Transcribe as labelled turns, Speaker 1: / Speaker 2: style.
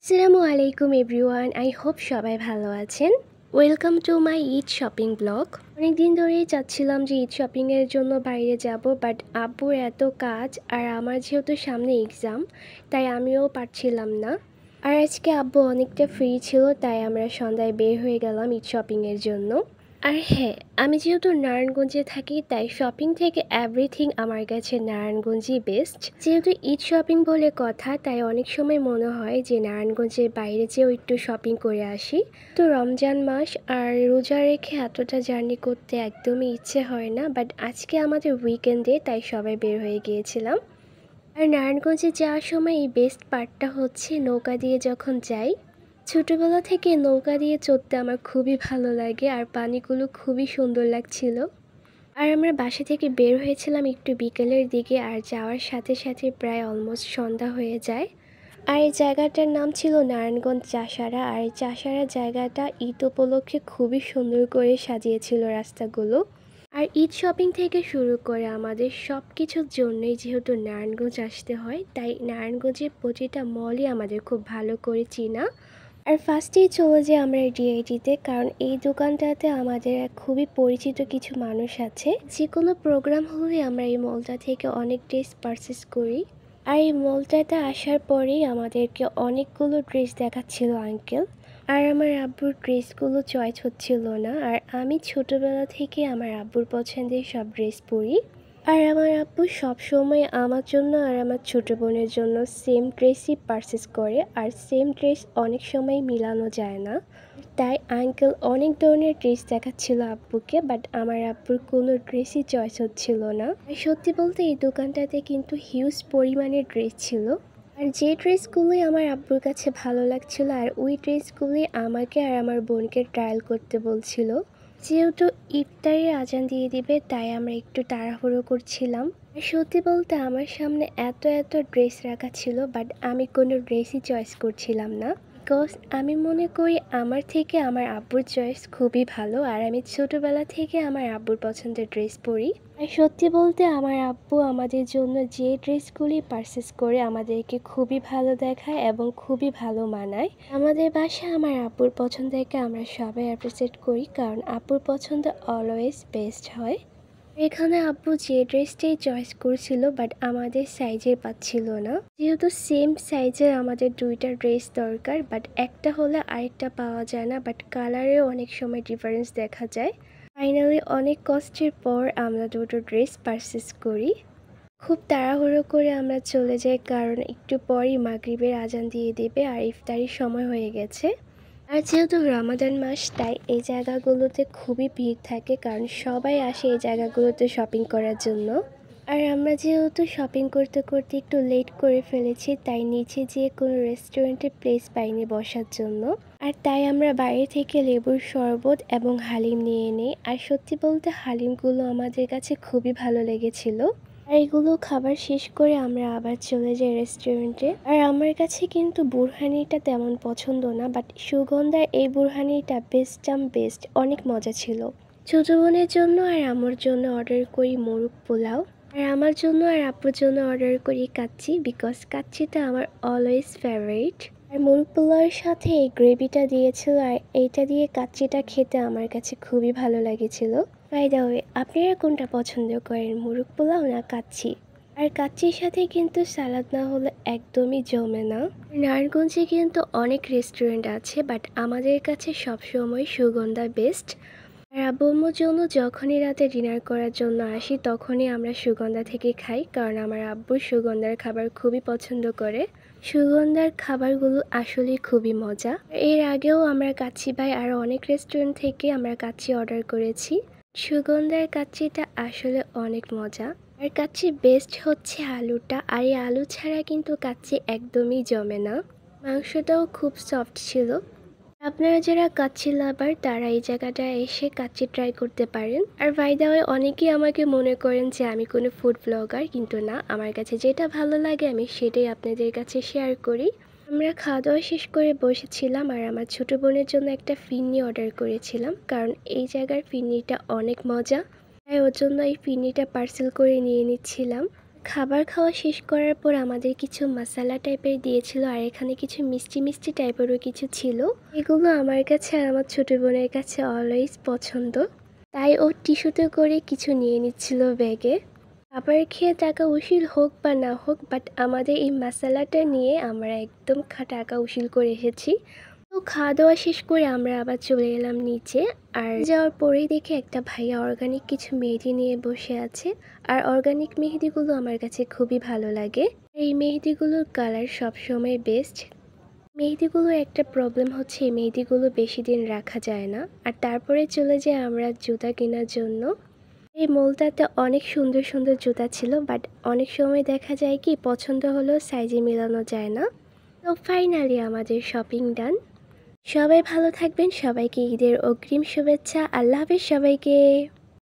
Speaker 1: আসসালামু আলাইকুম everyone, I hope সবাই ভালো আছেন। Welcome to my Eid shopping blog. অনেক দিন ধরেই চাচ্ছিলাম যে ঈদ শপিংয়ের জন্য বাইরে যাব, বাট আব্বুর এত কাজ আর আমার যেহেতু সামনে এক্সাম, তাই আমিও পারছিলাম না। আর আজকে আব্বু অনেকটা ফ্রি ছিল, তাই আমরা সন্ধ্যায় বের হয়ে গেলাম ঈদ শপিংয়ের জন্য। আর হ্যাঁ, আমি যেহেতু নারায়ণগঞ্জে থাকি, তাই শপিং থেকে এভরিথিং আমার কাছে নারায়ণগঞ্জই বেস্ট। যেহেতু ঈদ শপিং বলে কথা, তাই অনেক সময় মনে হয় যে নারায়ণগঞ্জের বাইরে যেও একটু শপিং করে আসি। তো রমজান মাস আর রোজা রেখে এতটা জার্নি করতে একদমই ইচ্ছে হয় না, বাট আজকে আমাদের উইকেন্ডে, তাই সবাই বের হয়ে গিয়েছিলাম। আর নারায়ণগঞ্জে যাওয়ার সময় এই বেস্ট পার্টটা হচ্ছে নৌকা দিয়ে যখন যাই। ছোটবেলা থেকে নৌকা দিয়ে চড়তে আমার খুবই ভালো লাগে, আর পানিগুলো খুবই সুন্দর লাগছিল। আর আমরা বাসা থেকে বের হয়েছিলাম একটু বিকেলের দিকে, আর যাওয়ার সাথে সাথে প্রায় অলমোস্ট সন্ধ্যা হয়ে যায়। আর এই জায়গাটার নাম ছিল নারায়ণগঞ্জ চাষারা, আর এই চাষারা জায়গাটা ঈদ উপলক্ষে খুবই সুন্দর করে সাজিয়েছিল রাস্তাগুলো। আর ঈদ শপিং থেকে শুরু করে আমাদের সব কিছুর জন্যই যেহেতু নারায়ণগঞ্জ আসতে হয়, তাই নারায়ণগঞ্জের প্রতিটা মলই আমাদের খুব ভালো করে চিনা। আর ফার্স্টেই চলে যাই আমরা ডিআইটিতে, কারণ এই দোকানটাতে আমাদের এক খুবই পরিচিত কিছু মানুষ আছে। যে কোনো প্রোগ্রাম হলে আমরা এই মলটা থেকে অনেক ড্রেস পারচেস করি। আর এই মলটাতে আসার পরেই আমাদেরকে অনেকগুলো ড্রেস দেখাচ্ছিল আঙ্কেল। আর আমার আব্বুর ড্রেসগুলো চয়েস হচ্ছিল না, আর আমি ছোটবেলা থেকে আমার আব্বুর পছন্দের সব ড্রেস পরি। আর আমার আব্বু সবসময় আমার জন্য আর আমার ছোটো বোনের জন্য সেম ড্রেসই পারচেস করে, আর সেম ড্রেস অনেক সময় মিলানো যায় না। তাই আঙ্কেল অনেক ধরনের ড্রেস দেখাচ্ছিল আব্বুকে, বাট আমার আব্বুর কোনো ড্রেসই চয়েস হচ্ছিল না। আর সত্যি বলতে এই দোকানটাতে কিন্তু হিউজ পরিমাণে ড্রেস ছিল। আর যে ড্রেসগুলোই আমার আব্বুর কাছে ভালো লাগছিল, আর ওই ড্রেসগুলোই আমাকে আর আমার বোনকে ট্রায়াল করতে বলছিল। যেহেতু ইফতারের আজান দিয়ে দিবে, তাই আমরা একটু তাড়াহুড়ো করছিলাম। আর সত্যি বলতে আমার সামনে এত এত ড্রেস রাখা ছিল, বাট আমি কোনো ড্রেসই চয়েস করছিলাম না। বিকজ আমি মনে করি আমার থেকে আমার আব্বুর চয়েস খুবই ভালো, আর আমি ছোটোবেলা থেকে আমার আব্বুর পছন্দের ড্রেস পরি। আর সত্যি বলতে আমার আব্বু আমাদের জন্য যে ড্রেসগুলি পারচেস করে আমাদেরকে খুবই ভালো দেখায় এবং খুবই ভালো মানায়। আমাদের বাসায় আমার আব্বুর পছন্দকে আমরা সবাই অ্যাপ্রিসিয়েট করি, কারণ আব্বুর পছন্দ অলওয়েজ বেস্ট হয়। এখানে আব্বু যে ড্রেসটাই চয়েস করছিল, বাট আমাদের সাইজের পাচ্ছিল না। যেহেতু সেম সাইজের আমাদের দুইটা ড্রেস দরকার, বাট একটা হলে আরেকটা পাওয়া যায় না, বাট কালারেও অনেক সময় ডিফারেন্স দেখা যায়। ফাইনালি অনেক কষ্টের পর আমরা দুটো ড্রেস পারচেস করি। খুব তাড়াহুড়ো করে আমরা চলে যাই, কারণ একটু পরই মাগরিবের আজান দিয়ে দেবে আর ইফতারির সময় হয়ে গেছে। আর যেহেতু রমাদান মাস, তাই এই জায়গাগুলোতে খুবই ভিড় থাকে, কারণ সবাই আসে এই জায়গাগুলোতে শপিং করার জন্য। আর আমরা যেহেতু শপিং করতে করতে একটু লেট করে ফেলেছি, তাই নিচে যেয়ে কোনো রেস্টুরেন্টে প্লেস পাইনি বসার জন্য। আর তাই আমরা বাইরে থেকে লেবুর শরবত এবং হালিম নিয়ে নিই। আর সত্যি বলতে হালিমগুলো আমাদের কাছে খুবই ভালো লেগেছিল। আর এগুলো খাবার শেষ করে আমরা আবার চলে যাই রেস্টুরেন্টে। আর আমার কাছে কিন্তু বুরহানিটা তেমন পছন্দ না, বাট সুগন্ধার এই বুরহানিটা বেস্ট, অনেক মজা ছিল। ছোট বোনের জন্য আর আমার জন্য অর্ডার করি মোরগ পোলাও, আর আমার জন্য আর আপুর জন্য অর্ডার করি কাচ্চি, বিকজ কাচ্চিটা আমার অলওয়েজ ফেভারিট। আর মোরগ পোলাওয়ের সাথে এই গ্রেভিটা দিয়েছিল, আর এইটা দিয়ে কাচ্চিটা খেতে আমার কাছে খুবই ভালো লেগেছিল। বাই দ্য ওয়ে, আপনারা কোনটা পছন্দ করেন, মোরগ পোলাও না কাচ্চি? আর কাচ্চির সাথে কিন্তু সালাদ না হলে একদমই জমে না। নারায়ণগঞ্জে কিন্তু অনেক রেস্টুরেন্ট আছে, বাট আমাদের কাছে সবসময় সুগন্ধা বেস্ট। আর আব্বু আম্মুর জন্য যখনই রাতে ডিনার করার জন্য আসি, তখনই আমরা সুগন্ধা থেকে খাই, কারণ আমার আব্বু সুগন্ধার খাবার খুবই পছন্দ করে। সুগন্ধার খাবারগুলো আসলেই খুবই মজা। এর আগেও আমরা কাচ্চি বাই আরও অনেক রেস্টুরেন্ট থেকে আমরা কাচ্চি অর্ডার করেছি। সুগন্ধার কাচ্চিটা আসলে অনেক মজা। আর কাচ্চি বেস্ট হচ্ছে আলুটা, আর এই আলু ছাড়া কিন্তু কাচ্চি একদমই জমে না। মাংসটাও খুব সফট ছিল। আপনারা যারা কাচ্চি লাভার, তারা এই জায়গাটায় এসে কাচ্চি ট্রাই করতে পারেন। আর বাই দ্য ওয়ে, অনেকেই আমাকে মনে করেন যে আমি কোনো ফুড ব্লগার, কিন্তু না, আমার কাছে যেটা ভালো লাগে আমি সেটাই আপনাদের কাছে শেয়ার করি। আমরা খাওয়া দাওয়া শেষ করে বসেছিলাম, আর আমার ছোটো বোনের জন্য একটা ফিরনি অর্ডার করেছিলাম, কারণ এই জায়গার ফিরনিটা অনেক মজা। তাই ওর জন্য এই ফিরনিটা পার্সেল করে নিয়ে নিচ্ছিলাম। খাবার খাওয়া শেষ করার পর আমাদের কিছু মশালা টাইপের দিয়েছিল আর এখানে কিছু মিষ্টি মিষ্টি টাইপেরও কিছু ছিল। এগুলো আমার কাছে আর আমার ছোট বোনের কাছে অলওয়েজ পছন্দ, তাই ও টিস্যুতে করে কিছু নিয়ে নিচ্ছিল ব্যাগে। খাবার খেয়ে টাকা উসুল হোক বা না হোক, বাট আমাদের এই মশালাটা নিয়ে আমরা একদম টাকা উসুল করে এসেছি। তো খাওয়া দাওয়া শেষ করে আমরা আবার চলে এলাম নিচে। আর যাওয়ার পরেই দেখে একটা ভাইয়া অর্গানিক কিছু মেহেদি নিয়ে বসে আছে। আর অর্গানিক মেহেদিগুলো আমার কাছে খুবই ভালো লাগে। এই মেহেদিগুলোর কালার সবসময় বেস্ট। মেহেদিগুলোর একটা প্রবলেম হচ্ছে এই মেহেদিগুলো বেশি দিন রাখা যায় না। আর তারপরে চলে যাই আমরা জুতা কেনার জন্য। এই মলটাতে অনেক সুন্দর সুন্দর জুতা ছিল, বাট অনেক সময় দেখা যায় কি পছন্দ হলেও সাইজে মেলানো যায় না। তো ফাইনালি আমাদের শপিং ডান। সবাই ভালো থাকবেন, সবাইকে ঈদের অগ্রিম শুভেচ্ছা। আল্লাহ হাফেজ সবাইকে।